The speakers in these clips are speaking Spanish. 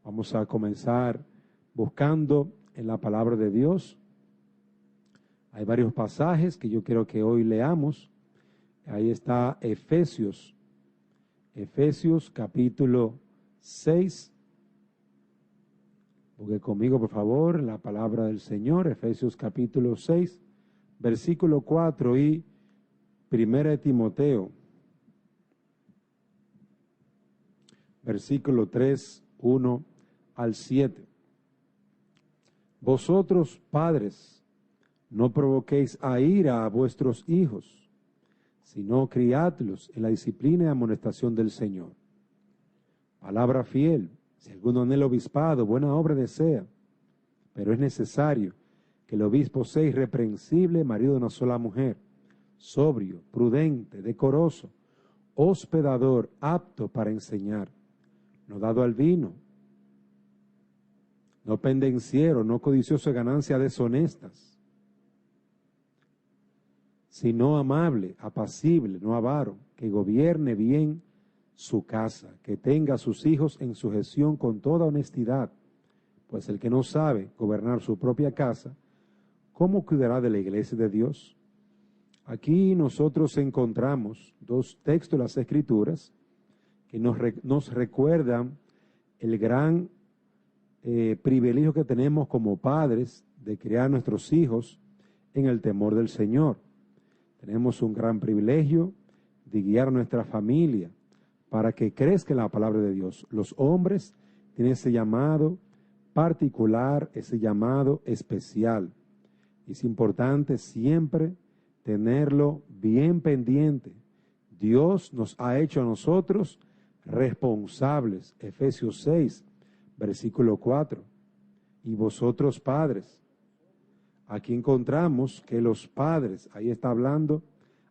Vamos a comenzar buscando en la palabra de Dios. Hay varios pasajes que yo quiero que hoy leamos. Ahí está Efesios capítulo 6. Busque conmigo, por favor, la palabra del Señor. Efesios capítulo 6, versículo 4 y 1 Timoteo, versículo 3, 1 al 7. Vosotros, padres, no provoquéis a ira a vuestros hijos, sino criadlos en la disciplina y amonestación del Señor. Palabra fiel, si alguno anhela obispado, buena obra desea, pero es necesario que el obispo sea irreprensible, marido de una sola mujer, sobrio, prudente, decoroso, hospedador, apto para enseñar, no dado al vino, no pendenciero, no codicioso de ganancias deshonestas, sino amable, apacible, no avaro, que gobierne bien su casa, que tenga a sus hijos en sujeción con toda honestidad, pues el que no sabe gobernar su propia casa, ¿cómo cuidará de la iglesia de Dios? Aquí nosotros encontramos dos textos de las Escrituras que nos recuerdan el gran privilegio que tenemos como padres de criar a nuestros hijos en el temor del Señor. Tenemos un gran privilegio de guiar a nuestra familia para que crezca en la palabra de Dios. Los hombres tienen ese llamado particular, ese llamado especial. Y es importante siempre tenerlo bien pendiente. Dios nos ha hecho a nosotros responsables. Efesios 6, versículo 4. Y vosotros, padres. Aquí encontramos que los padres, ahí está hablando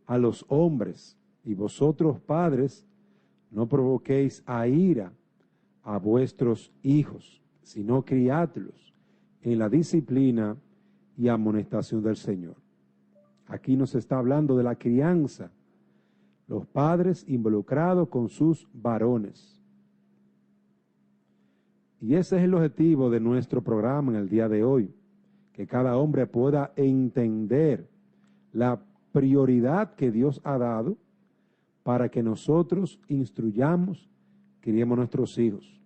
a los hombres. Y vosotros, padres, no provoquéis a ira a vuestros hijos, sino criadlos en la disciplina y amonestación del Señor. Aquí nos está hablando de la crianza, los padres involucrados con sus varones. Y ese es el objetivo de nuestro programa en el día de hoy, que cada hombre pueda entender la prioridad que Dios ha dado para que nosotros instruyamos, criemos nuestros hijos.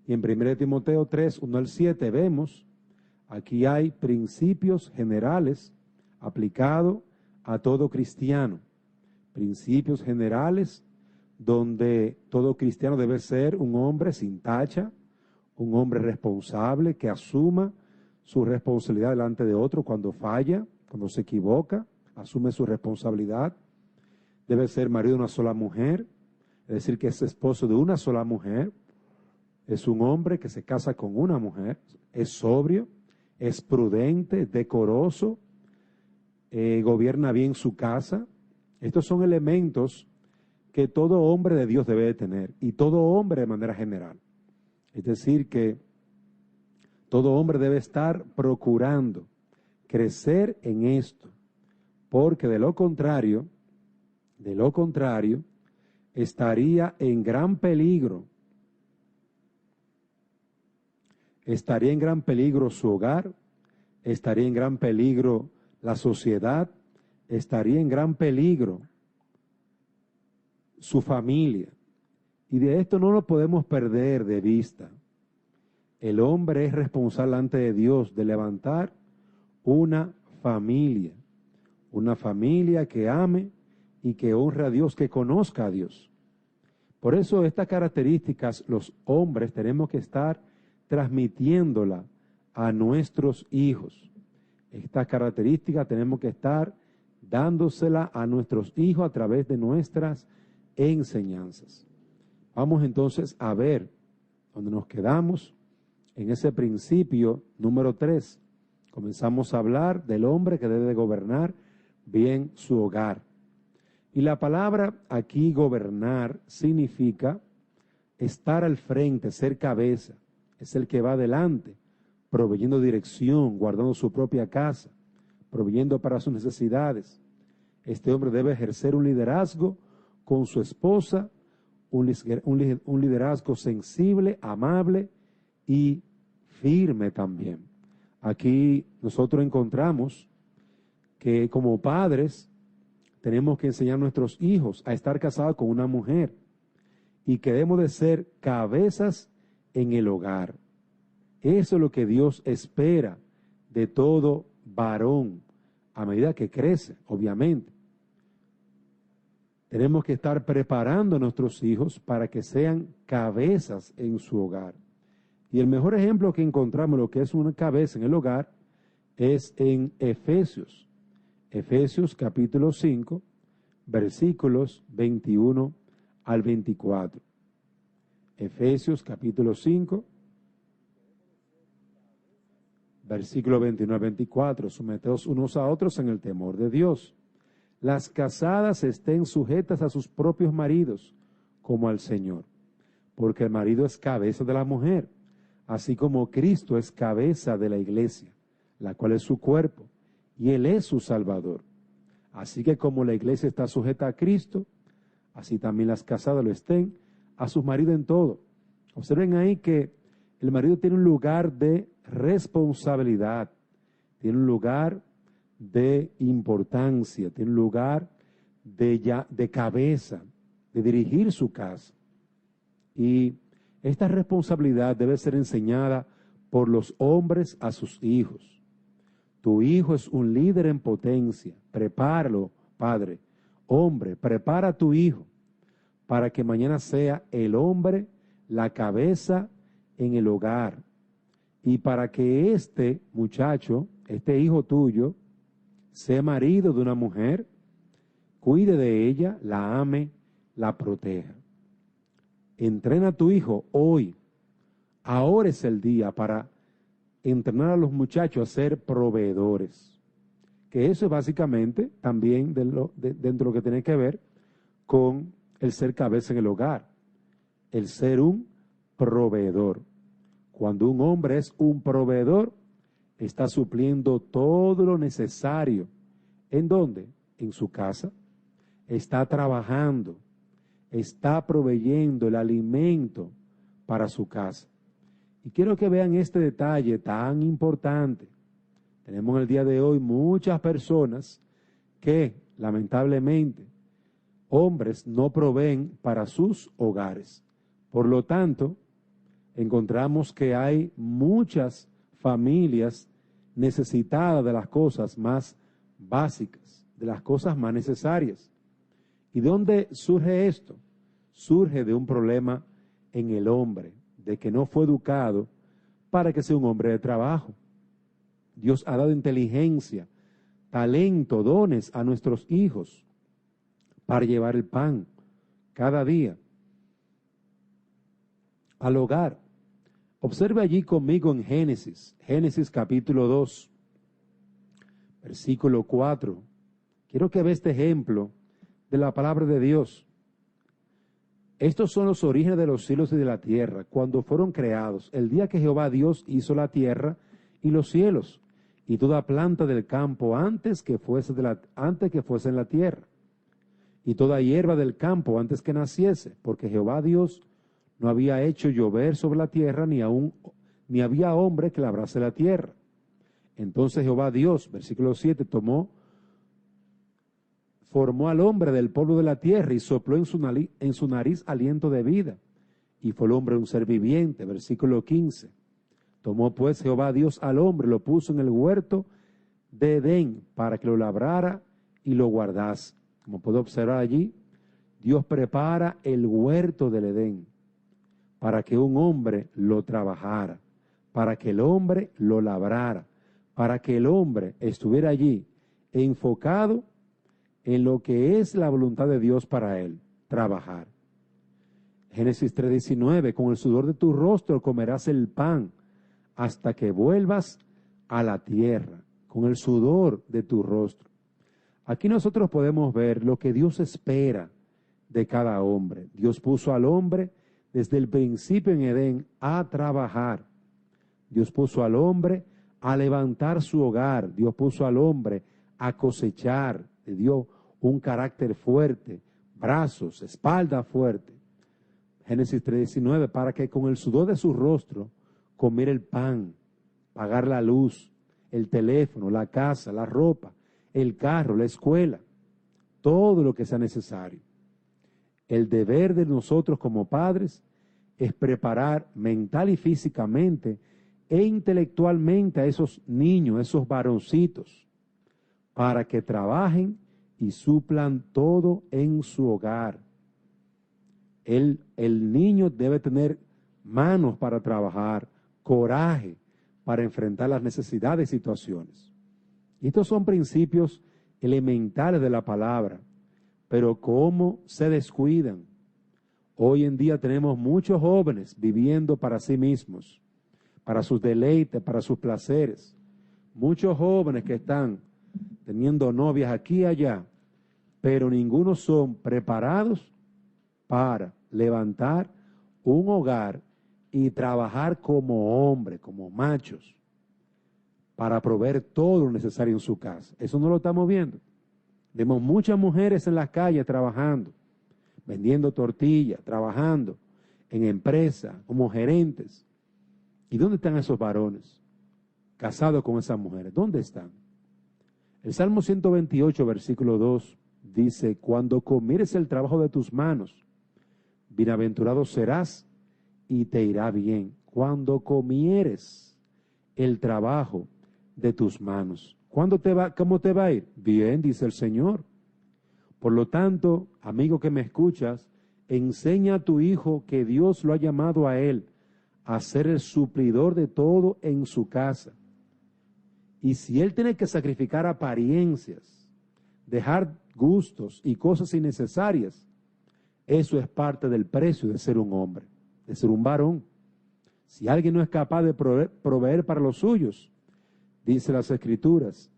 Y en 1 Timoteo 3, 1 al 7 vemos, aquí hay principios generales aplicados a todo cristiano. Principios generales donde todo cristiano debe ser un hombre sin tacha, un hombre responsable que asuma su responsabilidad delante de otro cuando falla, cuando se equivoca, asume su responsabilidad. Debe ser marido de una sola mujer, es decir, que es esposo de una sola mujer. Es un hombre que se casa con una mujer, es sobrio, es prudente, es decoroso, gobierna bien su casa. Estos son elementos que todo hombre de Dios debe de tener, y todo hombre de manera general. Es decir, que todo hombre debe estar procurando crecer en esto, porque de lo contrario, estaría en gran peligro. Estaría en gran peligro su hogar, estaría en gran peligro la sociedad, estaría en gran peligro su familia. Y de esto no lo podemos perder de vista. El hombre es responsable ante de Dios de levantar una familia que ame y que honre a Dios, que conozca a Dios. Por eso estas características los hombres tenemos que estar transmitiéndola a nuestros hijos. Estas características tenemos que estar dándosela a nuestros hijos a través de nuestras enseñanzas. Vamos entonces a ver dónde nos quedamos en ese principio número 3. Comenzamos a hablar del hombre que debe gobernar bien su hogar. Y la palabra aquí gobernar significa estar al frente, ser cabeza. Es el que va adelante, proveyendo dirección, guardando su propia casa, proveyendo para sus necesidades. Este hombre debe ejercer un liderazgo con su esposa, un liderazgo sensible, amable y firme también. Aquí nosotros encontramos que como padres tenemos que enseñar a nuestros hijos a estar casados con una mujer y que debemos de ser cabezas en el hogar. Eso es lo que Dios espera de todo varón a medida que crece, obviamente. Tenemos que estar preparando a nuestros hijos para que sean cabezas en su hogar. Y el mejor ejemplo que encontramos de lo que es una cabeza en el hogar es en Efesios. Efesios capítulo 5, versículos 21 al 24. Efesios capítulo 5, versículo 21 al 24. Someteos unos a otros en el temor de Dios. Las casadas estén sujetas a sus propios maridos, como al Señor, porque el marido es cabeza de la mujer, así como Cristo es cabeza de la iglesia, la cual es su cuerpo, y Él es su Salvador. Así que como la iglesia está sujeta a Cristo, así también las casadas lo estén a sus maridos en todo. Observen ahí que el marido tiene un lugar de responsabilidad, tiene un lugar de importancia, tiene un lugar de cabeza, de dirigir su casa. Y esta responsabilidad debe ser enseñada por los hombres a sus hijos. Tu hijo es un líder en potencia. Prepáralo, padre. Hombre, prepara a tu hijo para que mañana sea el hombre la cabeza en el hogar. Y para que este muchacho, este hijo tuyo, sea marido de una mujer, cuide de ella, la ame, la proteja. Entrena a tu hijo hoy. Ahora es el día para entrenar a los muchachos a ser proveedores. Que eso es básicamente también dentro de lo que tiene que ver con el ser cabeza en el hogar. El ser un proveedor. Cuando un hombre es un proveedor, está supliendo todo lo necesario. ¿En dónde? En su casa. Está trabajando. Está proveyendo el alimento para su casa. Y quiero que vean este detalle tan importante. Tenemos en el día de hoy muchas personas que, lamentablemente, hombres no proveen para sus hogares. Por lo tanto, encontramos que hay muchas familias necesitadas de las cosas más básicas, de las cosas más necesarias. ¿Y de dónde surge esto? Surge de un problema en el hombre, de que no fue educado para que sea un hombre de trabajo. Dios ha dado inteligencia, talento, dones a nuestros hijos para llevar el pan cada día al hogar. Observe allí conmigo en Génesis capítulo 2, versículo 4. Quiero que vea este ejemplo de la palabra de Dios. Estos son los orígenes de los cielos y de la tierra, cuando fueron creados, el día que Jehová Dios hizo la tierra y los cielos, y toda planta del campo antes que fuese en la tierra, y toda hierba del campo antes que naciese, porque Jehová Dios no había hecho llover sobre la tierra, ni había hombre que labrase la tierra. Entonces Jehová Dios, versículo 7, formó al hombre del polvo de la tierra y sopló en su nariz aliento de vida. Y fue el hombre un ser viviente. Versículo 15. Tomó pues Jehová Dios al hombre, lo puso en el huerto de Edén para que lo labrara y lo guardase. Como puedo observar allí, Dios prepara el huerto del Edén para que un hombre lo trabajara, para que el hombre lo labrara, para que el hombre estuviera allí enfocado en lo que es la voluntad de Dios para él, trabajar. Génesis 3:19, con el sudor de tu rostro comerás el pan hasta que vuelvas a la tierra, con el sudor de tu rostro. Aquí nosotros podemos ver lo que Dios espera de cada hombre. Dios puso al hombre desde el principio en Edén a trabajar. Dios puso al hombre a levantar su hogar. Dios puso al hombre a cosechar. Le dio un carácter fuerte, brazos, espalda fuerte. Génesis 3:19, para que con el sudor de su rostro comer el pan, pagar la luz, el teléfono, la casa, la ropa, el carro, la escuela, todo lo que sea necesario. El deber de nosotros como padres es preparar mental y físicamente e intelectualmente a esos niños, esos varoncitos, para que trabajen y suplan todo en su hogar. El niño debe tener manos para trabajar, coraje para enfrentar las necesidades y situaciones. Y estos son principios elementales de la palabra, pero cómo se descuidan. Hoy en día tenemos muchos jóvenes viviendo para sí mismos, para sus deleites, para sus placeres. Muchos jóvenes que están teniendo novias aquí y allá, pero ninguno son preparados para levantar un hogar y trabajar como hombres, como machos, para proveer todo lo necesario en su casa. Eso no lo estamos viendo. Vemos muchas mujeres en las calles trabajando, vendiendo tortillas, trabajando en empresas, como gerentes. ¿Y dónde están esos varones casados con esas mujeres? ¿Dónde están? El Salmo 128, versículo 2, dice, cuando comieres el trabajo de tus manos, bienaventurado serás y te irá bien. Cuando comieres el trabajo de tus manos. ¿Cómo te va a ir? Bien, dice el Señor. Por lo tanto, amigo que me escuchas, enseña a tu hijo que Dios lo ha llamado a él a ser el suplidor de todo en su casa. Y si él tiene que sacrificar apariencias, dejar gustos y cosas innecesarias, eso es parte del precio de ser un hombre, de ser un varón. Si alguien no es capaz de proveer para los suyos, dice las Escrituras,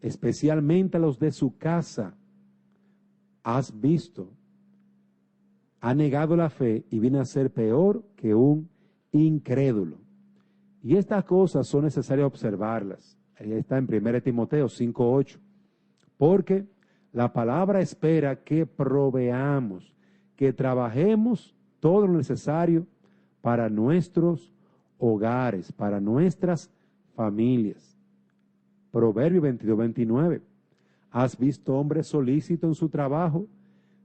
especialmente a los de su casa, has visto, ha negado la fe y viene a ser peor que un incrédulo. Y estas cosas son necesarias observarlas. Ahí está en 1 Timoteo 5:8. Porque la palabra espera que proveamos, que trabajemos todo lo necesario para nuestros hogares, para nuestras familias. Proverbio 22:29. ¿Has visto hombre solícito en su trabajo?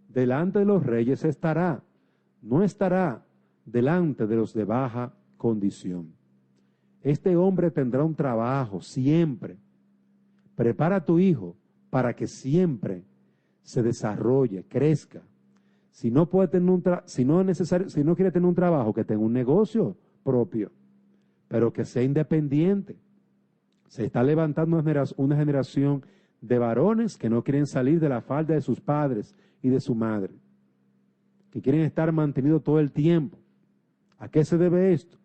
Delante de los reyes estará, no estará delante de los de baja condición. Este hombre tendrá un trabajo siempre. Prepara a tu hijo para que siempre se desarrolle, crezca. Si no puede tener si no quiere tener un trabajo, que tenga un negocio propio, pero que sea independiente. Se está levantando una generación de varones que no quieren salir de la falda de sus padres y de su madre, que quieren estar mantenidos todo el tiempo. ¿A qué se debe esto?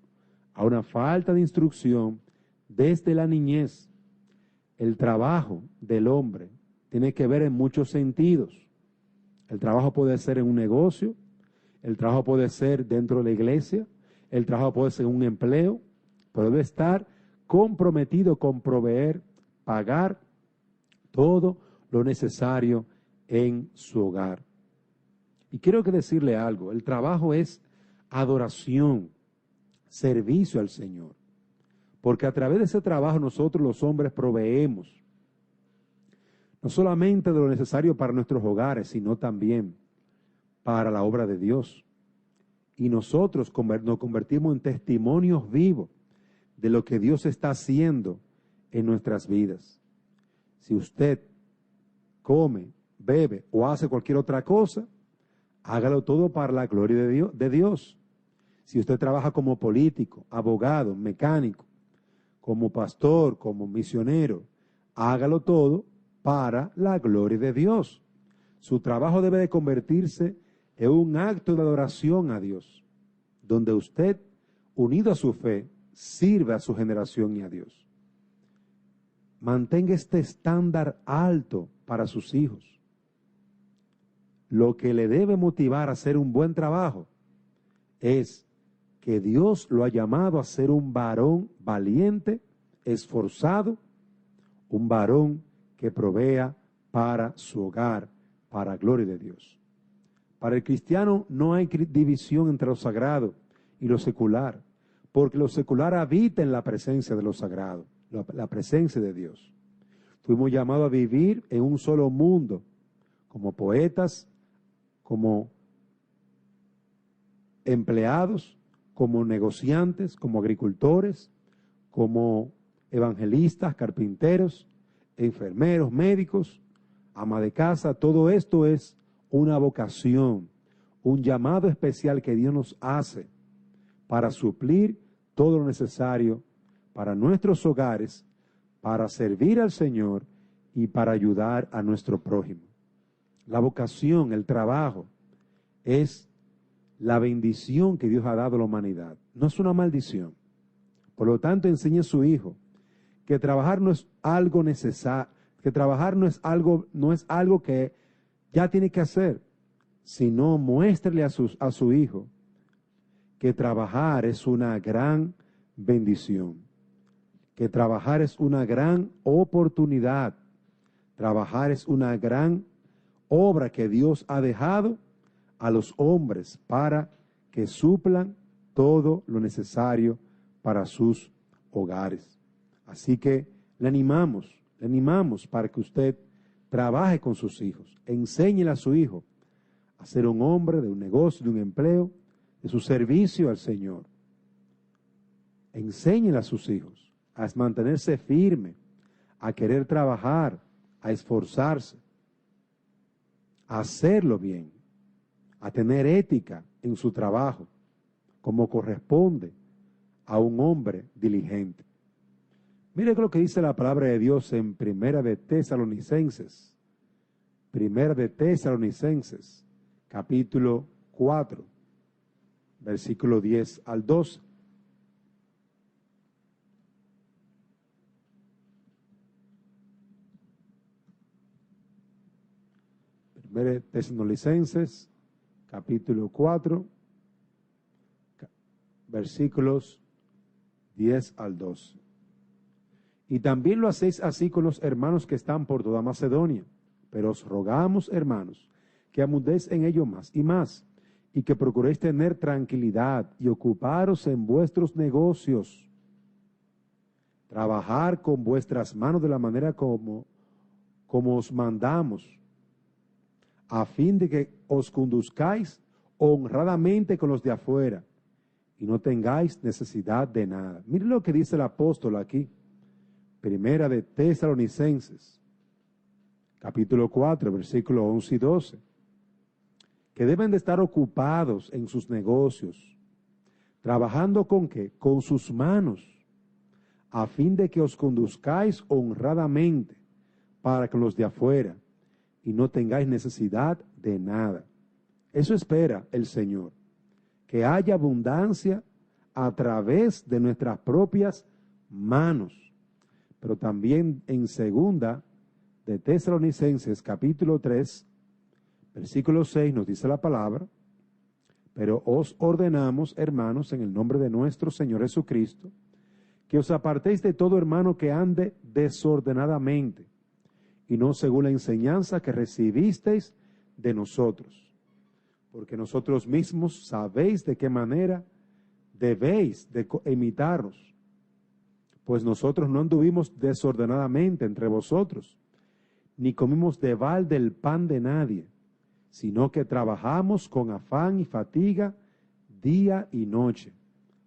A una falta de instrucción desde la niñez. El trabajo del hombre tiene que ver en muchos sentidos. El trabajo puede ser en un negocio, el trabajo puede ser dentro de la iglesia, el trabajo puede ser en un empleo, pero debe estar comprometido con proveer, pagar todo lo necesario en su hogar. Y quiero que decirle algo, el trabajo es adoración, servicio al Señor, porque a través de ese trabajo nosotros los hombres proveemos, no solamente de lo necesario para nuestros hogares, sino también para la obra de Dios. Y nosotros nos convertimos en testimonios vivos de lo que Dios está haciendo en nuestras vidas. Si usted come, bebe o hace cualquier otra cosa, hágalo todo para la gloria de Dios. Si usted trabaja como político, abogado, mecánico, como pastor, como misionero, hágalo todo para la gloria de Dios. Su trabajo debe de convertirse en un acto de adoración a Dios, donde usted, unido a su fe, sirve a su generación y a Dios. Mantenga este estándar alto para sus hijos. Lo que le debe motivar a hacer un buen trabajo es que Dios lo ha llamado a ser un varón valiente, esforzado, un varón que provea para su hogar, para la gloria de Dios. Para el cristiano no hay división entre lo sagrado y lo secular, porque lo secular habita en la presencia de lo sagrado, la presencia de Dios. Fuimos llamados a vivir en un solo mundo, como poetas, como empleados, como negociantes, como agricultores, como evangelistas, carpinteros, enfermeros, médicos, ama de casa. Todo esto es una vocación, un llamado especial que Dios nos hace para suplir todo lo necesario para nuestros hogares, para servir al Señor y para ayudar a nuestro prójimo. La vocación, el trabajo, es la bendición que Dios ha dado a la humanidad. No es una maldición. Por lo tanto, enseñe a su hijo que trabajar no es algo necesario, que trabajar no es algo que ya tiene que hacer, sino muéstrele a su hijo que trabajar es una gran bendición, que trabajar es una gran oportunidad, trabajar es una gran obra que Dios ha dejado a los hombres para que suplan todo lo necesario para sus hogares. Así que le animamos para que usted trabaje con sus hijos, enséñele a su hijo a ser un hombre de un negocio, de un empleo, de su servicio al Señor. Enséñele a sus hijos a mantenerse firme, a querer trabajar, a esforzarse, a hacerlo bien, a tener ética en su trabajo, como corresponde a un hombre diligente. Mire lo que dice la palabra de Dios en Primera de Tesalonicenses, capítulo 4, versículo 10 al 12. Primera de Tesalonicenses, capítulo 4, versículos 10 al 12. Y también lo hacéis así con los hermanos que están por toda Macedonia. Pero os rogamos, hermanos, que abundéis en ello más y más, y que procuréis tener tranquilidad y ocuparos en vuestros negocios. Trabajar con vuestras manos de la manera como os mandamos, a fin de que os conduzcáis honradamente con los de afuera, y no tengáis necesidad de nada. Mire lo que dice el apóstol aquí. Primera de Tesalonicenses, capítulo 4, versículos 11 y 12, que deben de estar ocupados en sus negocios, trabajando ¿con qué? Con sus manos, a fin de que os conduzcáis honradamente para con los de afuera y no tengáis necesidad de nada. Eso espera el Señor, que haya abundancia a través de nuestras propias manos. Pero también en segunda de Tesalonicenses, capítulo 3, versículo 6, nos dice la palabra: pero os ordenamos, hermanos, en el nombre de nuestro Señor Jesucristo, que os apartéis de todo hermano que ande desordenadamente, y no según la enseñanza que recibisteis de nosotros. Porque nosotros mismos sabéis de qué manera debéis de imitarnos. Pues nosotros no anduvimos desordenadamente entre vosotros, ni comimos de balde el pan de nadie, sino que trabajamos con afán y fatiga día y noche,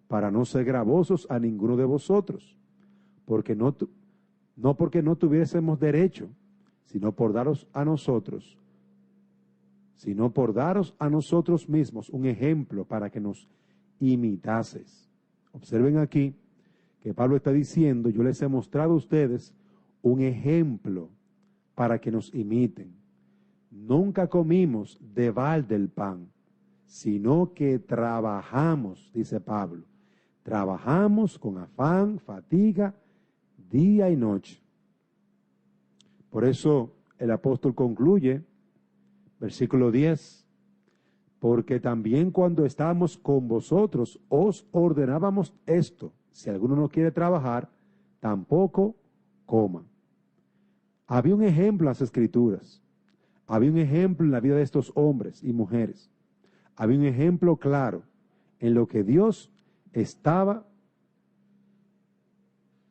para no ser gravosos a ninguno de vosotros, porque no porque no tuviésemos derecho, sino por daros a nosotros mismos un ejemplo para que nos imitaseis. Observen aquí que Pablo está diciendo: yo les he mostrado a ustedes un ejemplo para que nos imiten. Nunca comimos de balde el pan, sino que trabajamos, dice Pablo. Trabajamos con afán, fatiga, día y noche. Por eso el apóstol concluye, versículo 10, porque también cuando estábamos con vosotros os ordenábamos esto: si alguno no quiere trabajar, tampoco coma. Había un ejemplo en las Escrituras. Había un ejemplo en la vida de estos hombres y mujeres. Había un ejemplo claro en lo que Dios estaba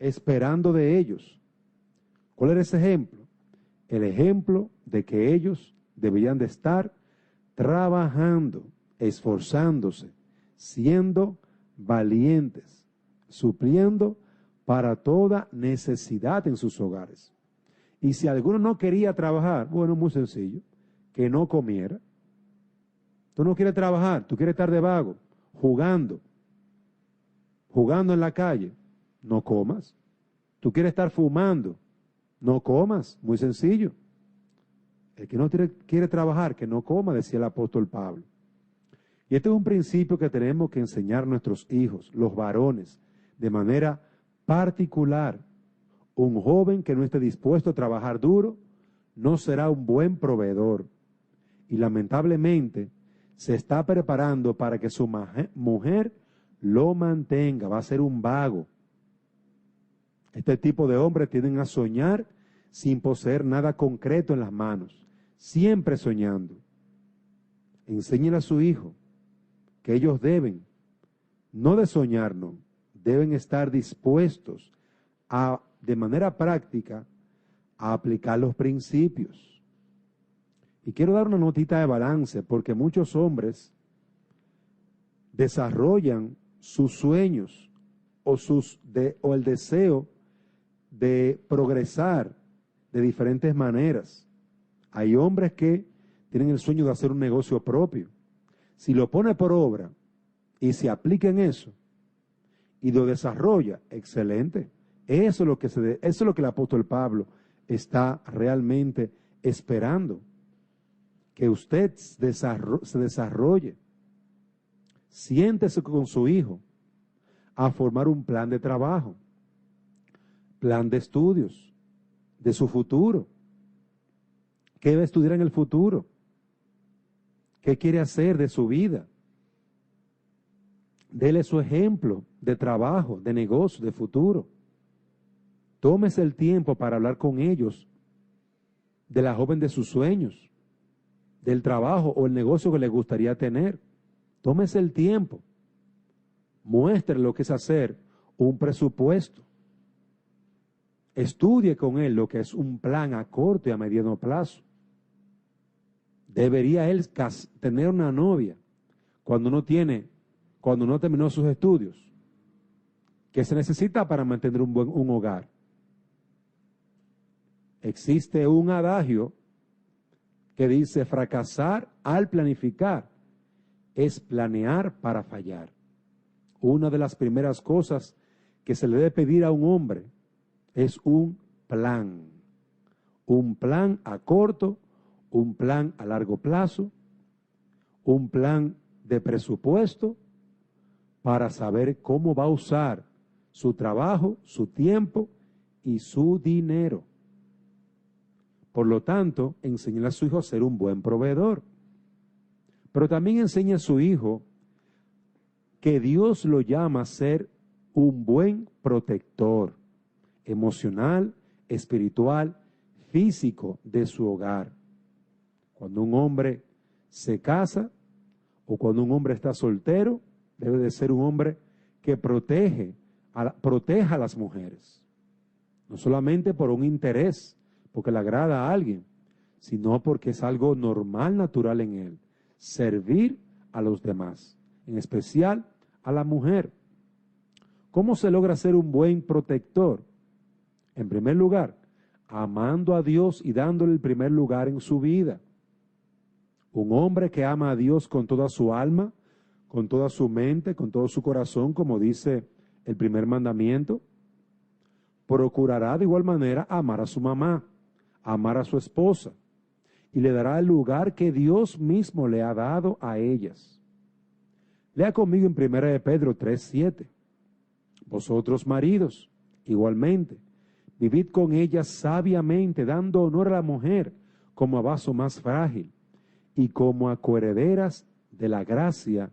esperando de ellos. ¿Cuál era ese ejemplo? El ejemplo de que ellos deberían de estar trabajando, esforzándose, siendo valientes, supliendo para toda necesidad en sus hogares. Y si alguno no quería trabajar, bueno, muy sencillo, que no comiera. Tú no quieres trabajar, tú quieres estar de vago, jugando en la calle, no comas. Tú quieres estar fumando, no comas, muy sencillo. El que no quiere trabajar, que no coma, decía el apóstol Pablo. Y este es un principio que tenemos que enseñar a nuestros hijos, los varones, de manera particular. Un joven que no esté dispuesto a trabajar duro no será un buen proveedor. Y lamentablemente se está preparando para que su mujer lo mantenga, va a ser un vago. Este tipo de hombres tienden a soñar sin poseer nada concreto en las manos, siempre soñando. Enséñele a su hijo que ellos deben, no de soñar, no, deben estar dispuestos a, de manera práctica, a aplicar los principios. Y quiero dar una notita de balance, porque muchos hombres desarrollan sus sueños o el deseo de progresar de diferentes maneras. Hay hombres que tienen el sueño de hacer un negocio propio. Si lo pone por obra y se aplica en eso y lo desarrolla, excelente. Eso es lo que el apóstol Pablo está realmente esperando. Que usted se desarrolle. Siéntese con su hijo a formar un plan de trabajo, plan de estudios, de su futuro. ¿Qué va a estudiar en el futuro? ¿Qué quiere hacer de su vida? Dele su ejemplo de trabajo, de negocio, de futuro. Tómese el tiempo para hablar con ellos de la joven de sus sueños, del trabajo o el negocio que le gustaría tener. Tómese el tiempo. Muestre lo que es hacer un presupuesto. Estudie con él lo que es un plan a corto y a mediano plazo. Debería él tener una novia cuando no terminó sus estudios, que se necesita para mantener un hogar. Existe un adagio que dice: fracasar al planificar es planear para fallar. Una de las primeras cosas que se le debe pedir a un hombre es un plan a corto, un plan a largo plazo, un plan de presupuesto para saber cómo va a usar su trabajo, su tiempo y su dinero. Por lo tanto, enséñale a su hijo a ser un buen proveedor. Pero también enseña a su hijo que Dios lo llama a ser un buen protector emocional, espiritual, físico de su hogar. Cuando un hombre se casa o cuando un hombre está soltero, debe de ser un hombre que proteja a las mujeres. No solamente por un interés, porque le agrada a alguien, sino porque es algo normal, natural en él. Servir a los demás, en especial a la mujer. ¿Cómo se logra ser un buen protector? En primer lugar, amando a Dios y dándole el primer lugar en su vida. Un hombre que ama a Dios con toda su alma, con toda su mente, con todo su corazón, como dice el primer mandamiento, procurará de igual manera amar a su mamá, amar a su esposa, y le dará el lugar que Dios mismo le ha dado a ellas. Lea conmigo en 1 de Pedro 3:7. Vosotros maridos, igualmente, vivid con ellas sabiamente, dando honor a la mujer como a vaso más frágil y como a coherederas de la gracia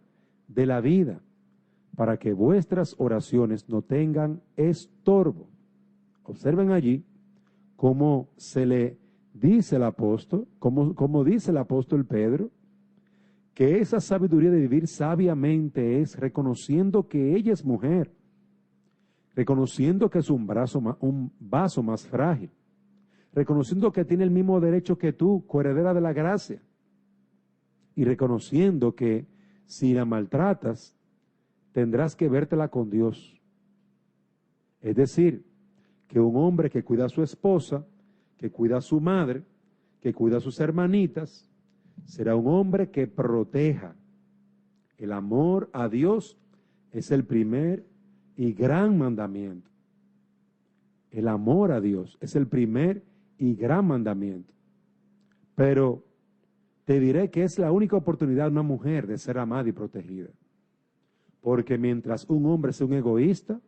de la vida, para que vuestras oraciones no tengan estorbo. Observen allí cómo se le dice el apóstol, como dice el apóstol Pedro, que esa sabiduría de vivir sabiamente es reconociendo que ella es mujer, reconociendo que es un vaso más frágil, reconociendo que tiene el mismo derecho que tú, coheredera de la gracia, y reconociendo que si la maltratas, tendrás que vértela con Dios. Es decir, que un hombre que cuida a su esposa, que cuida a su madre, que cuida a sus hermanitas, será un hombre que proteja. El amor a Dios es el primer y gran mandamiento. El amor a Dios es el primer y gran mandamiento. Pero te diré que es la única oportunidad de una mujer de ser amada y protegida. Porque mientras un hombre sea un egoísta,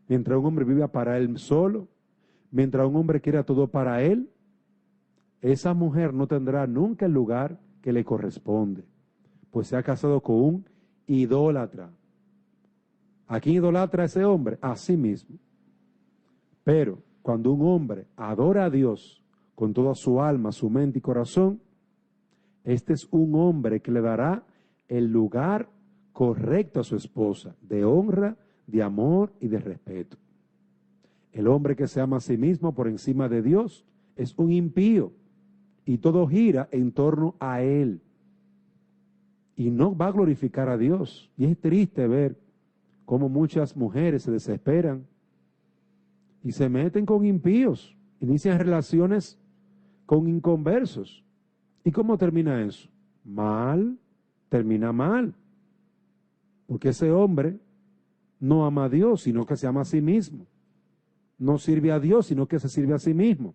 mientras un hombre viva para él solo, mientras un hombre quiera todo para él, esa mujer no tendrá nunca el lugar que le corresponde, pues se ha casado con un idólatra. ¿A quién idolatra ese hombre? A sí mismo. Pero cuando un hombre adora a Dios con toda su alma, su mente y corazón, este es un hombre que le dará el lugar correcto a su esposa, de honra, de amor y de respeto. El hombre que se ama a sí mismo por encima de Dios es un impío y todo gira en torno a él y no va a glorificar a Dios. Y es triste ver cómo muchas mujeres se desesperan y se meten con impíos, inician relaciones con inconversos. ¿Y cómo termina eso? Mal, termina mal. Porque ese hombre no ama a Dios, sino que se ama a sí mismo. No sirve a Dios, sino que se sirve a sí mismo.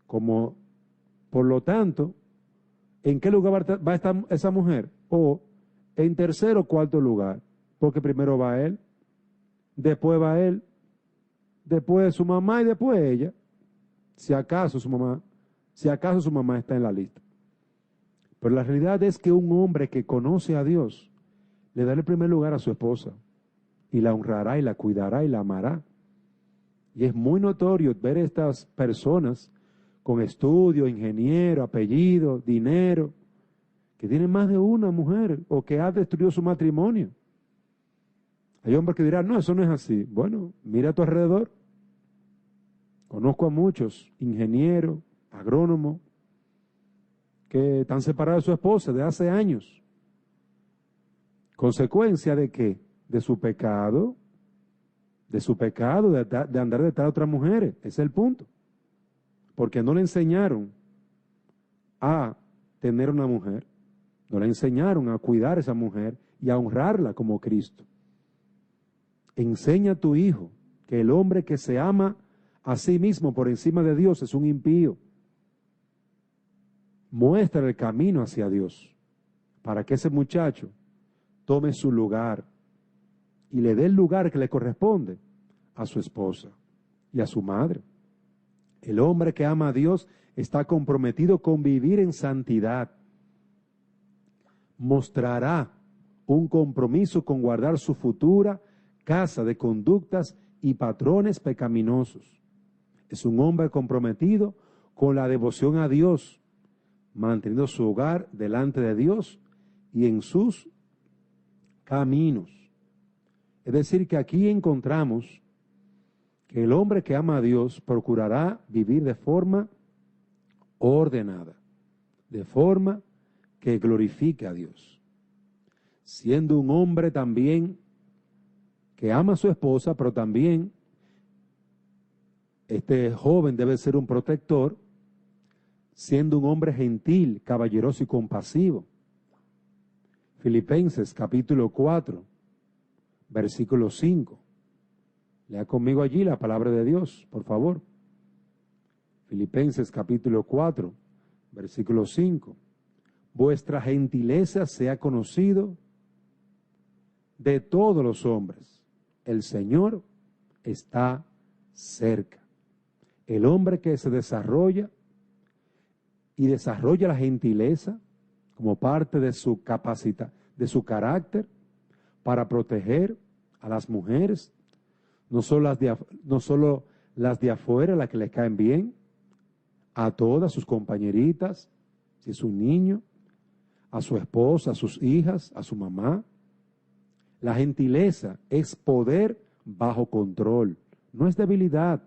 Como, por lo tanto, ¿en qué lugar va a estar esa mujer? O en tercer o cuarto lugar. Porque primero va él, después va él, después su mamá y después ella. Si acaso su mamá está en la lista. Pero la realidad es que un hombre que conoce a Dios le da el primer lugar a su esposa y la honrará y la cuidará y la amará. Y es muy notorio ver estas personas con estudio, ingeniero, apellido, dinero, que tienen más de una mujer o que ha destruido su matrimonio. Hay hombres que dirán, no, eso no es así. Bueno, mira a tu alrededor. Conozco a muchos ingenieros, agrónomos, que están separados de su esposa de hace años. ¿Consecuencia de qué? De su pecado, de andar detrás de otras mujeres. Ese es el punto. Porque no le enseñaron a tener una mujer, no le enseñaron a cuidar a esa mujer y a honrarla como Cristo. Enseña a tu hijo que el hombre que se ama a sí mismo por encima de Dios es un impío. Muestra el camino hacia Dios para que ese muchacho tome su lugar y le dé el lugar que le corresponde a su esposa y a su madre. El hombre que ama a Dios está comprometido con vivir en santidad. Mostrará un compromiso con guardar su futura casa de conductas y patrones pecaminosos. Es un hombre comprometido con la devoción a Dios, manteniendo su hogar delante de Dios y en sus caminos. Es decir, que aquí encontramos que el hombre que ama a Dios procurará vivir de forma ordenada, de forma que glorifique a Dios. Siendo un hombre también que ama a su esposa, pero también este joven debe ser un protector, siendo un hombre gentil, caballeroso y compasivo. Filipenses capítulo 4, versículo 5. Lea conmigo allí la palabra de Dios, por favor. Filipenses capítulo 4, versículo 5. Vuestra gentileza sea conocido de todos los hombres. El Señor está cerca. El hombre que se desarrolla y desarrolla la gentileza como parte de su capacidad, de su carácter, para proteger a las mujeres, no solo las de afuera, las que le caen bien, a todas sus compañeritas, si es un niño, a su esposa, a sus hijas, a su mamá. La gentileza es poder bajo control, no es debilidad.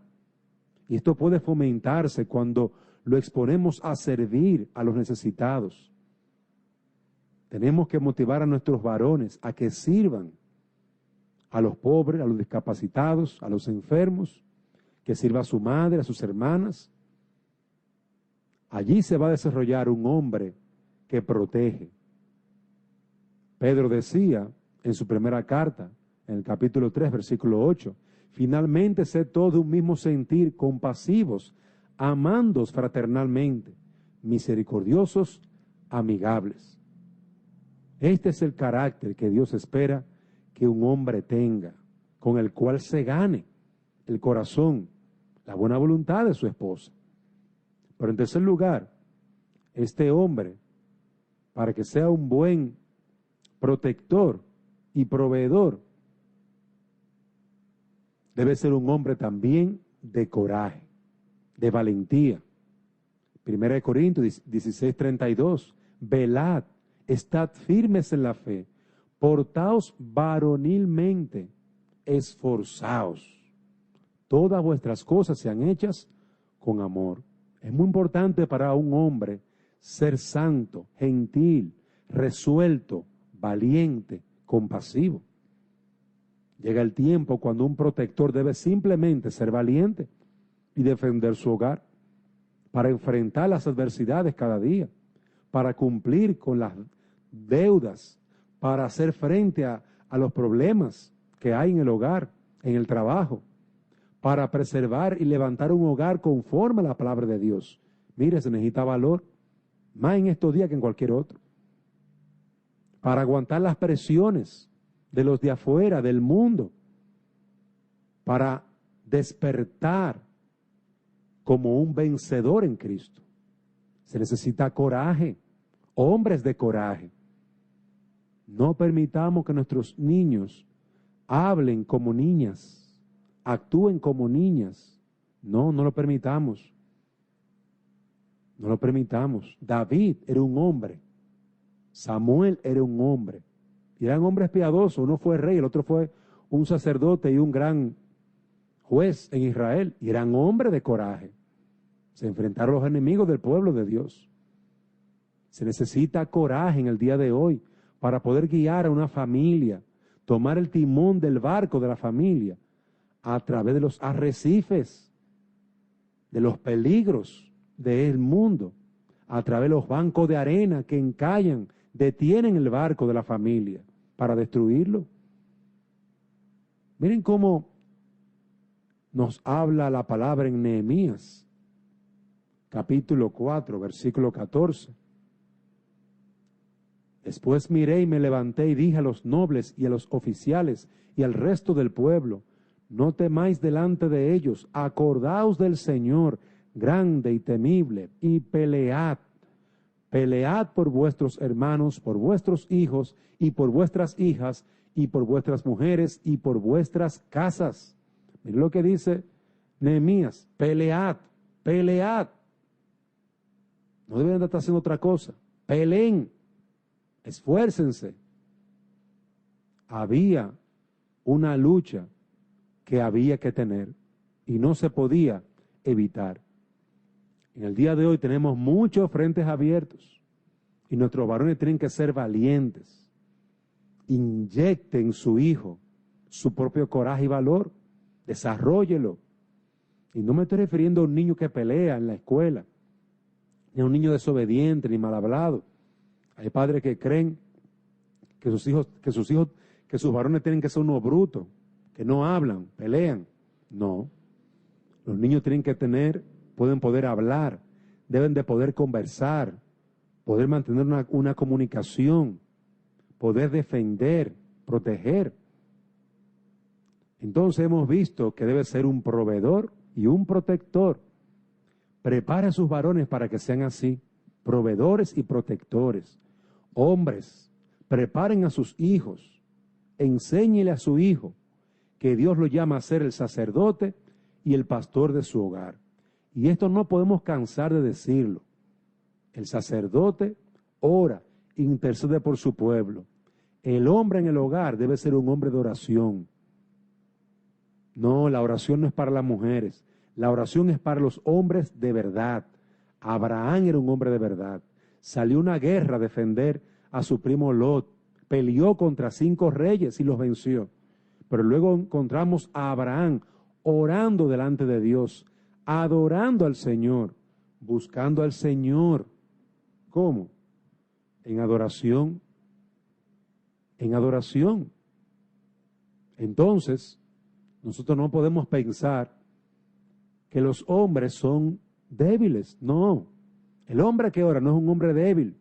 Y esto puede fomentarse cuando lo exponemos a servir a los necesitados. Tenemos que motivar a nuestros varones a que sirvan a los pobres, a los discapacitados, a los enfermos, que sirva a su madre, a sus hermanas. Allí se va a desarrollar un hombre que protege. Pedro decía en su primera carta, en el capítulo 3, versículo 8, finalmente sed todos de un mismo sentir, compasivos, amándoos fraternalmente, misericordiosos, amigables. Este es el carácter que Dios espera que un hombre tenga, con el cual se gane el corazón, la buena voluntad de su esposa. Pero en tercer lugar, este hombre, para que sea un buen protector y proveedor, debe ser un hombre también de coraje, de valentía. 1 Corintios 16:32, velad, estad firmes en la fe, portaos varonilmente, esforzaos. Todas vuestras cosas sean hechas con amor. Es muy importante para un hombre ser santo, gentil, resuelto, valiente, compasivo. Llega el tiempo cuando un protector debe simplemente ser valiente y defender su hogar para enfrentar las adversidades cada día, para cumplir con las deudas, para hacer frente a los problemas que hay en el hogar, en el trabajo, para preservar y levantar un hogar conforme a la palabra de Dios. Mire, se necesita valor, más en estos días que en cualquier otro, para aguantar las presiones de los de afuera, del mundo, para despertar como un vencedor en Cristo. Se necesita coraje, hombres de coraje. No permitamos que nuestros niños hablen como niñas, actúen como niñas. No, no lo permitamos. No lo permitamos. David era un hombre. Samuel era un hombre. Y eran hombres piadosos. Uno fue rey, el otro fue un sacerdote y un gran juez en Israel. Y eran hombres de coraje. Se enfrentaron a los enemigos del pueblo de Dios. Se necesita coraje en el día de hoy para poder guiar a una familia, tomar el timón del barco de la familia a través de los arrecifes, de los peligros del mundo, a través de los bancos de arena que encallan, detienen el barco de la familia para destruirlo. Miren cómo nos habla la palabra en Nehemías, capítulo 4, versículo 14. Después miré y me levanté y dije a los nobles y a los oficiales y al resto del pueblo, no temáis delante de ellos, acordaos del Señor, grande y temible, y pelead. Pelead por vuestros hermanos, por vuestros hijos, y por vuestras hijas, y por vuestras mujeres, y por vuestras casas. Miren lo que dice Nehemías, pelead, pelead. No deben de estar haciendo otra cosa, peleen. Esfuércense. Había una lucha que había que tener y no se podía evitar. En el día de hoy tenemos muchos frentes abiertos y nuestros varones tienen que ser valientes. Inyecten en su hijo su propio coraje y valor. Desarróllelo. Y no me estoy refiriendo a un niño que pelea en la escuela, ni a un niño desobediente ni mal hablado. Hay padres que creen que sus varones tienen que ser unos brutos, que no hablan, pelean. No. Los niños tienen que pueden poder hablar, deben de poder conversar, poder mantener una comunicación, poder defender, proteger. Entonces hemos visto que debe ser un proveedor y un protector. Prepare a sus varones para que sean así, proveedores y protectores. Hombres, preparen a sus hijos, enséñele a su hijo que Dios lo llama a ser el sacerdote y el pastor de su hogar. Y esto no podemos cansar de decirlo. El sacerdote ora, intercede por su pueblo. El hombre en el hogar debe ser un hombre de oración. No, la oración no es para las mujeres. La oración es para los hombres de verdad. Abraham era un hombre de verdad. Salió a una guerra a defender a su primo Lot. Peleó contra 5 reyes y los venció. Pero luego encontramos a Abraham orando delante de Dios, adorando al Señor, buscando al Señor. ¿Cómo? En adoración. En adoración. Entonces, nosotros no podemos pensar que los hombres son débiles. No. El hombre que ora no es un hombre débil.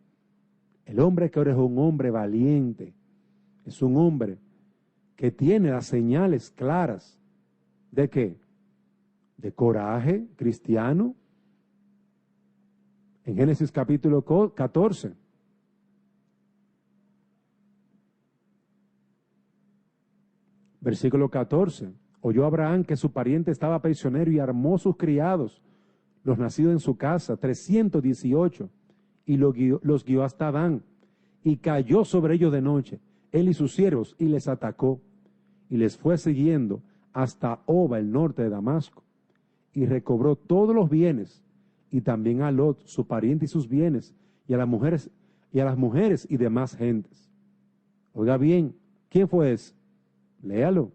El hombre que ora es un hombre valiente. Es un hombre que tiene las señales claras. ¿De qué? De coraje cristiano. En Génesis capítulo 14. Versículo 14. Oyó Abraham que su pariente estaba prisionero y armó sus criados, los nacidos en su casa, 318, y los guió hasta Dan, y cayó sobre ellos de noche, él y sus siervos, y les atacó, y les fue siguiendo hasta Oba, el norte de Damasco, y recobró todos los bienes, y también a Lot, su pariente y sus bienes, y a las mujeres y demás gentes. Oiga bien, ¿quién fue ese? Léalo.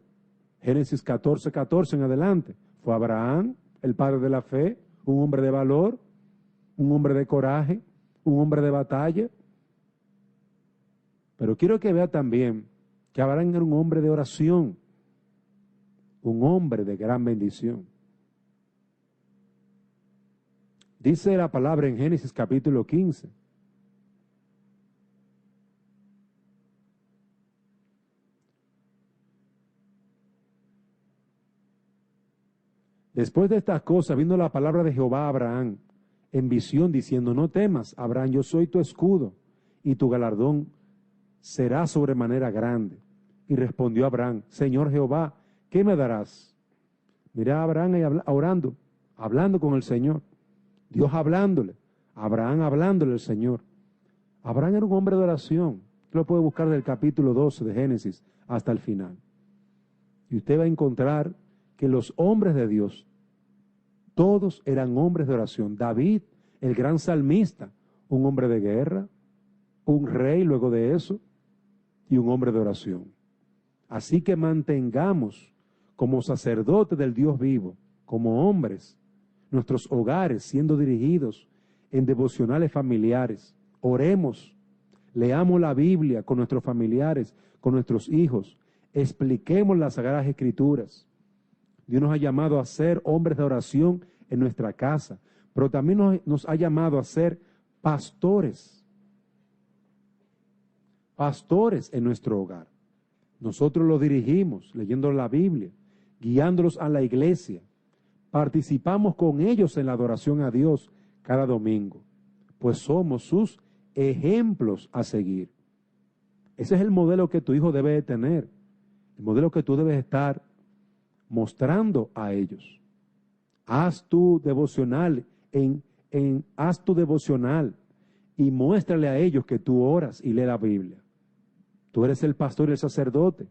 Génesis 14, 14 en adelante. Fue Abraham, el padre de la fe, un hombre de valor, un hombre de coraje, un hombre de batalla. Pero quiero que vea también que Abraham era un hombre de oración, un hombre de gran bendición. Dice la palabra en Génesis capítulo 15. Después de estas cosas vino la palabra de Jehová a Abraham en visión diciendo, no temas, Abraham, yo soy tu escudo y tu galardón será sobremanera grande. Y respondió Abraham, Señor Jehová, ¿qué me darás? Mira a Abraham ahí hablando con el Señor. Dios hablándole, Abraham hablándole al Señor. Abraham era un hombre de oración. Usted lo puede buscar del capítulo 12 de Génesis hasta el final. Y usted va a encontrar que los hombres de Dios, todos eran hombres de oración. David, el gran salmista, un hombre de guerra, un rey luego de eso, y un hombre de oración. Así que mantengamos como sacerdotes del Dios vivo, como hombres, nuestros hogares siendo dirigidos en devocionales familiares. Oremos, leamos la Biblia con nuestros familiares, con nuestros hijos, expliquemos las Sagradas Escrituras. Dios nos ha llamado a ser hombres de oración en nuestra casa, pero también nos ha llamado a ser pastores. Pastores en nuestro hogar. Nosotros los dirigimos leyendo la Biblia, guiándolos a la iglesia. Participamos con ellos en la adoración a Dios cada domingo, pues somos sus ejemplos a seguir. Ese es el modelo que tu hijo debe de tener, el modelo que tú debes estar mostrando a ellos. Haz tu devocional, haz tu devocional y muéstrale a ellos que tú oras y lees la Biblia. Tú eres el pastor y el sacerdote.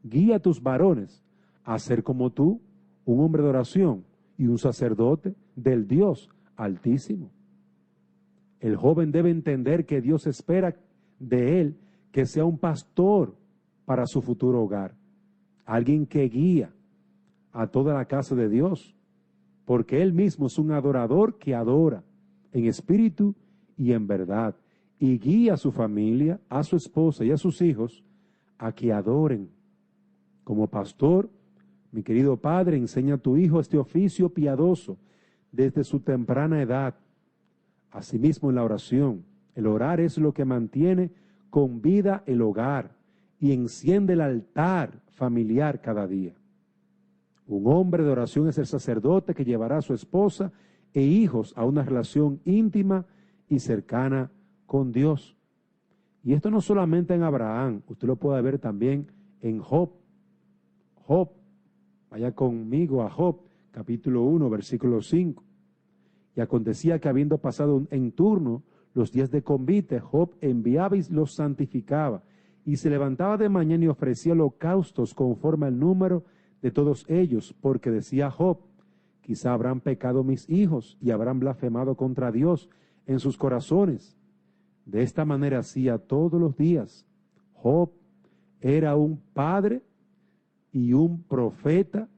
Guía a tus varones a ser como tú, un hombre de oración y un sacerdote del Dios Altísimo. El joven debe entender que Dios espera de él que sea un pastor para su futuro hogar, alguien que guía a toda la casa de Dios, porque él mismo es un adorador que adora en espíritu y en verdad, y guía a su familia, a su esposa y a sus hijos a que adoren. Como pastor, mi querido padre, enseña a tu hijo este oficio piadoso desde su temprana edad. Asimismo en la oración, el orar es lo que mantiene con vida el hogar y enciende el altar familiar cada día. Un hombre de oración es el sacerdote que llevará a su esposa e hijos a una relación íntima y cercana con Dios. Y esto no solamente en Abraham, usted lo puede ver también en Job. Job, vaya conmigo a Job, capítulo 1, versículo 5. Y acontecía que habiendo pasado en turno los días de convite, Job enviaba y los santificaba, y se levantaba de mañana y ofrecía holocaustos conforme al número de todos ellos, porque decía Job, quizá habrán pecado mis hijos y habrán blasfemado contra Dios en sus corazones. De esta manera hacía todos los días. Job era un padre y un profeta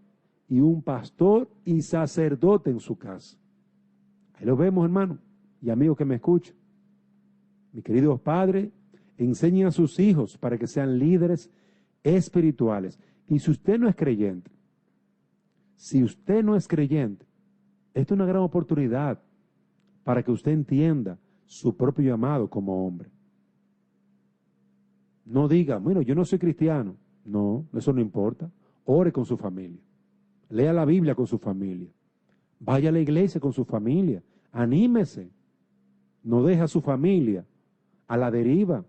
y un pastor y sacerdote en su casa. Ahí lo vemos, hermano y amigos que me escuchan. Mis queridos padres, enseñen a sus hijos para que sean líderes espirituales. Y si usted no es creyente, esta es una gran oportunidad para que usted entienda su propio llamado como hombre. No diga, bueno, yo no soy cristiano. No, eso no importa. Ore con su familia. Lea la Biblia con su familia. Vaya a la iglesia con su familia. Anímese. No deje a su familia a la deriva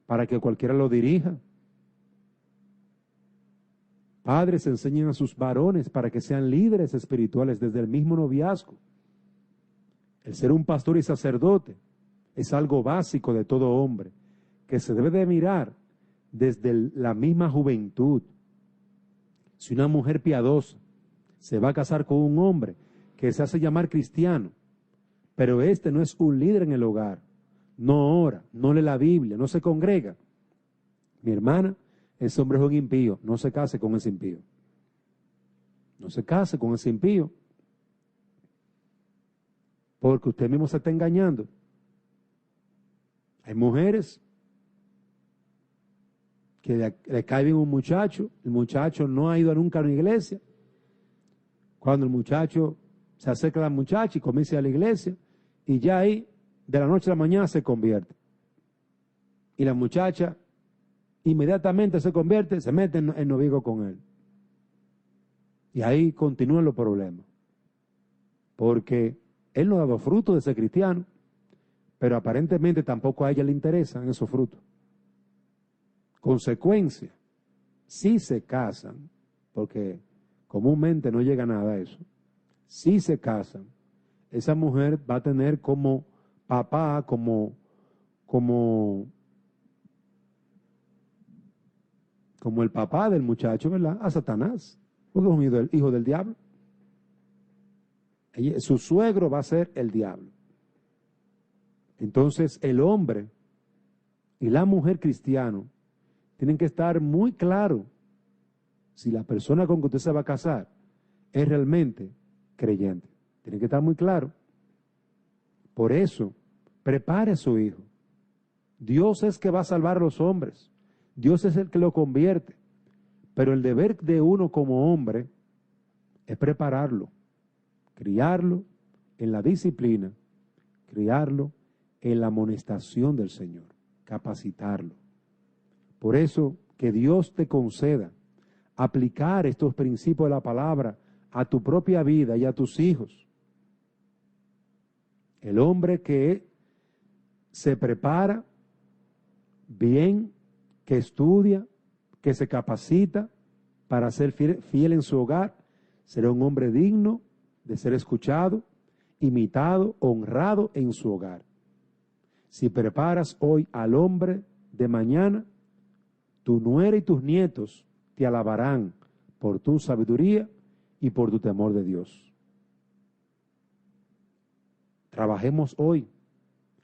para que cualquiera lo dirija. Padres, enseñen a sus varones para que sean líderes espirituales desde el mismo noviazgo. El ser un pastor y sacerdote es algo básico de todo hombre, que se debe de mirar desde la misma juventud. Si una mujer piadosa se va a casar con un hombre que se hace llamar cristiano, pero este no es un líder en el hogar, no ora, no lee la Biblia, no se congrega, mi hermana, ese hombre es un impío, no se case con ese impío. No se case con ese impío, porque usted mismo se está engañando. Hay mujeres que le cae bien un muchacho, el muchacho no ha ido nunca a una iglesia. Cuando el muchacho se acerca a la muchacha y comienza a ir a la iglesia, y ya ahí, de la noche a la mañana, se convierte. Y la muchacha inmediatamente se convierte, se mete en noviazgo con él. Y ahí continúan los problemas. Porque él no ha dado fruto de ser cristiano, pero aparentemente tampoco a ella le interesan esos frutos. Consecuencia, si se casan, porque comúnmente no llega nada a eso, si se casan, esa mujer va a tener como papá, como el papá del muchacho, ¿verdad? A Satanás, porque es un hijo del diablo. Su suegro va a ser el diablo. Entonces el hombre y la mujer cristiano tienen que estar muy claros si la persona con que usted se va a casar es realmente creyente. Tienen que estar muy claro. Por eso, prepare a su hijo. Dios es que va a salvar a los hombres. Dios es el que lo convierte. Pero el deber de uno como hombre es prepararlo, criarlo en la disciplina, criarlo en la amonestación del Señor, capacitarlo. Por eso, que Dios te conceda aplicar estos principios de la palabra a tu propia vida y a tus hijos. El hombre que se prepara bien, que estudia, que se capacita para ser fiel en su hogar, será un hombre digno de ser escuchado, imitado, honrado en su hogar. Si preparas hoy al hombre de mañana, tu nuera y tus nietos te alabarán por tu sabiduría y por tu temor de Dios. Trabajemos hoy.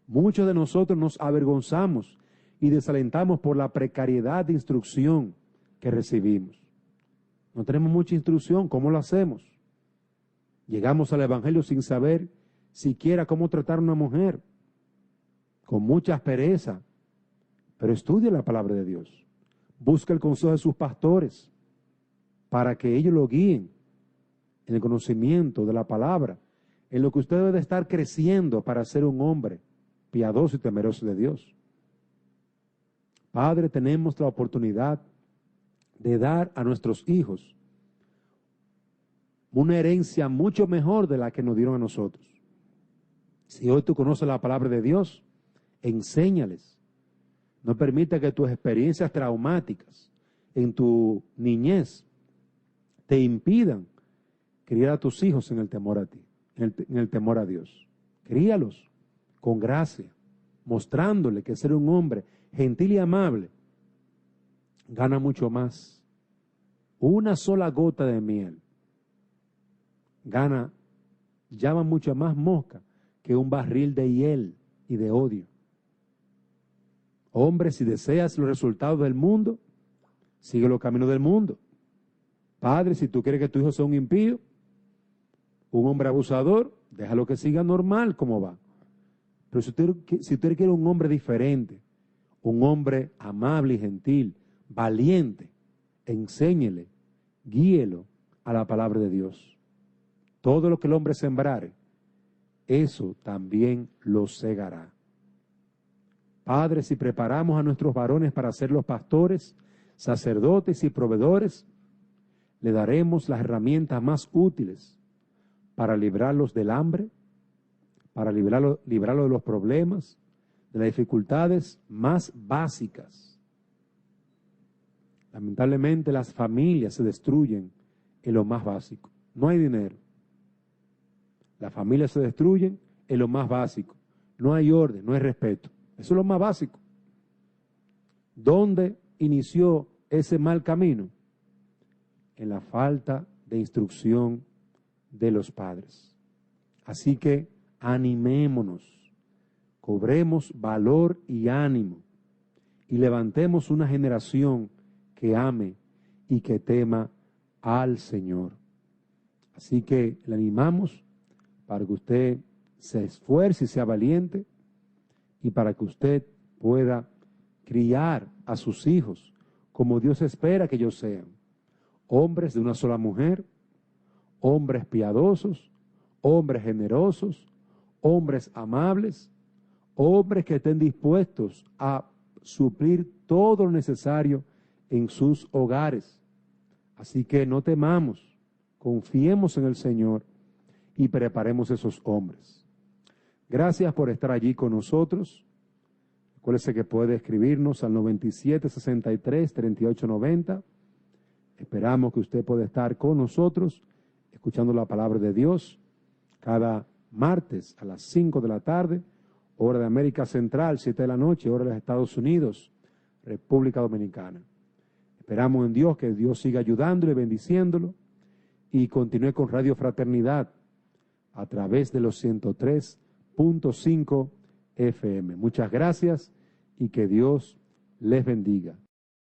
Muchos de nosotros nos avergonzamos y desalentamos por la precariedad de instrucción que recibimos. No tenemos mucha instrucción, ¿cómo lo hacemos? Llegamos al Evangelio sin saber siquiera cómo tratar a una mujer, con mucha aspereza, pero estudia la palabra de Dios. Busca el consejo de sus pastores para que ellos lo guíen en el conocimiento de la palabra, en lo que usted debe de estar creciendo para ser un hombre piadoso y temeroso de Dios. Padre, tenemos la oportunidad de dar a nuestros hijos una herencia mucho mejor de la que nos dieron a nosotros. Si hoy tú conoces la palabra de Dios, enséñales. No permita que tus experiencias traumáticas en tu niñez te impidan criar a tus hijos en el temor a ti, en el temor a Dios. Críalos con gracia, mostrándole que ser un hombre gentil y amable gana mucho más Una sola gota de miel llama mucho más mosca que un barril de hiel y de odio. Hombre, si deseas los resultados del mundo, sigue los caminos del mundo. Padre, si tú quieres que tu hijo sea un impío, un hombre abusador, déjalo que siga normal como va. Pero si usted quiere un hombre diferente, un hombre amable y gentil, valiente, enséñele, guíelo a la palabra de Dios. Todo lo que el hombre sembrare, eso también lo segará. Padre, si preparamos a nuestros varones para ser los pastores, sacerdotes y proveedores, le daremos las herramientas más útiles para librarlos del hambre, para librarlos de los problemas, de las dificultades más básicas. Lamentablemente las familias se destruyen en lo más básico. No hay dinero. Las familias se destruyen en lo más básico. No hay orden, no hay respeto. Eso es lo más básico. ¿Dónde inició ese mal camino? En la falta de instrucción de los padres. Así que animémonos, cobremos valor y ánimo y levantemos una generación que ame y que tema al Señor. Así que le animamos para que usted se esfuerce y sea valiente y para que usted pueda criar a sus hijos como Dios espera que ellos sean. Hombres de una sola mujer, hombres piadosos, hombres generosos, hombres amables, hombres que estén dispuestos a suplir todo lo necesario en sus hogares. Así que no temamos, confiemos en el Señor y preparemos esos hombres. Gracias por estar allí con nosotros. Recuérdese que puede escribirnos al 9763-3890. Esperamos que usted pueda estar con nosotros, escuchando la palabra de Dios, cada martes a las 5 de la tarde, hora de América Central, 7 de la noche, hora de los Estados Unidos, República Dominicana. Esperamos en Dios que Dios siga ayudándole, bendiciéndolo, y continúe con Radio Fraternidad a través de los 103.5 FM. Muchas gracias y que Dios les bendiga.